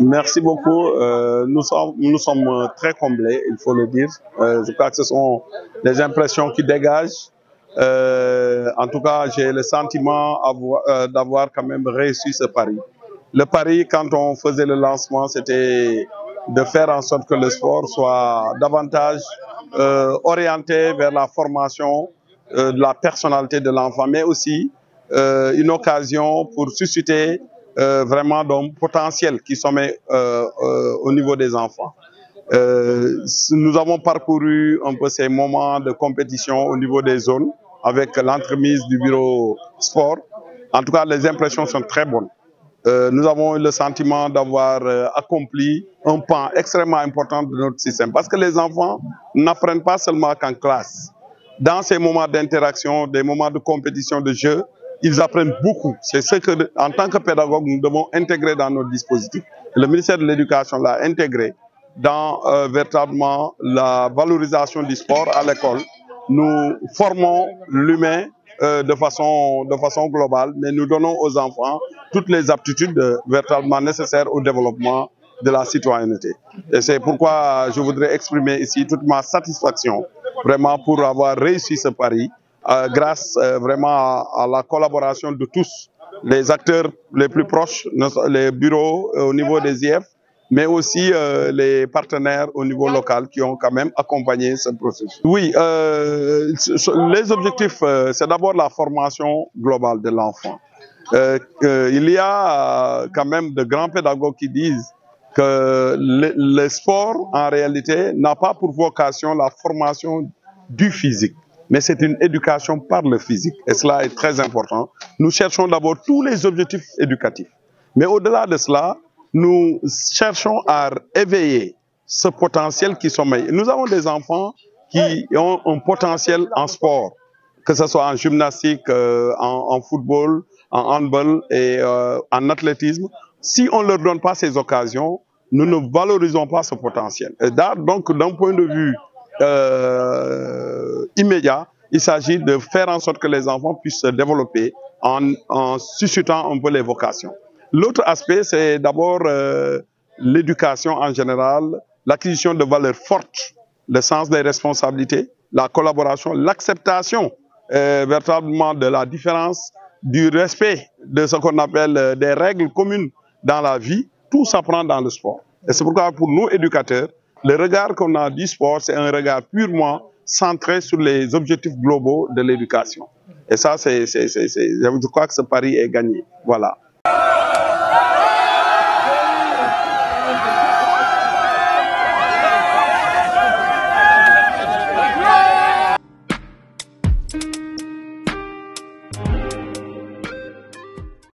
Merci beaucoup. Nous sommes très comblés, il faut le dire. Je crois que ce sont les impressions qui dégagent. En tout cas, j'ai le sentiment d'avoir quand même réussi ce pari. Le pari, quand on faisait le lancement, c'était de faire en sorte que le sport soit davantage orienté vers la formation de la personnalité de l'enfant, mais aussi une occasion pour susciter vraiment donc potentiel qui sommet au niveau des enfants. Nous avons parcouru un peu ces moments de compétition au niveau des zones avec l'entremise du bureau sport. En tout cas, les impressions sont très bonnes. Nous avons eu le sentiment d'avoir accompli un pan extrêmement important de notre système. Parce que les enfants n'apprennent pas seulement qu'en classe. Dans ces moments d'interaction, des moments de compétition, de jeu, ils apprennent beaucoup. C'est ce que, en tant que pédagogue, nous devons intégrer dans notre dispositif. Le ministère de l'Éducation l'a intégré dans véritablement la valorisation du sport à l'école. Nous formons l'humain de façon globale, mais nous donnons aux enfants toutes les aptitudes véritablement nécessaires au développement de la citoyenneté. Et c'est pourquoi je voudrais exprimer ici toute ma satisfaction vraiment pour avoir réussi ce pari grâce vraiment à la collaboration de tous les acteurs les plus proches, les bureaux au niveau des IF, mais aussi les partenaires au niveau local qui ont quand même accompagné ce processus. Oui, les objectifs, c'est d'abord la formation globale de l'enfant. Il y a quand même de grands pédagogues qui disent que le sport, en réalité, n'a pas pour vocation la formation du physique, mais c'est une éducation par le physique. Et cela est très important. Nous cherchons d'abord tous les objectifs éducatifs. Mais au-delà de cela, nous cherchons à éveiller ce potentiel qui sommeille. Nous avons des enfants qui ont un potentiel en sport, que ce soit en gymnastique, en football, en handball et en athlétisme. Si on ne leur donne pas ces occasions, nous ne valorisons pas ce potentiel. Et donc, d'un point de vue immédiat, il s'agit de faire en sorte que les enfants puissent se développer en suscitant un peu les vocations. L'autre aspect, c'est d'abord l'éducation en général, l'acquisition de valeurs fortes, le sens des responsabilités, la collaboration, l'acceptation véritablement de la différence, du respect de ce qu'on appelle des règles communes dans la vie. Tout s'apprend dans le sport. Et c'est pourquoi pour nous, éducateurs, le regard qu'on a du sport, c'est un regard purement centré sur les objectifs globaux de l'éducation. Et ça, je crois que ce pari est gagné. Voilà.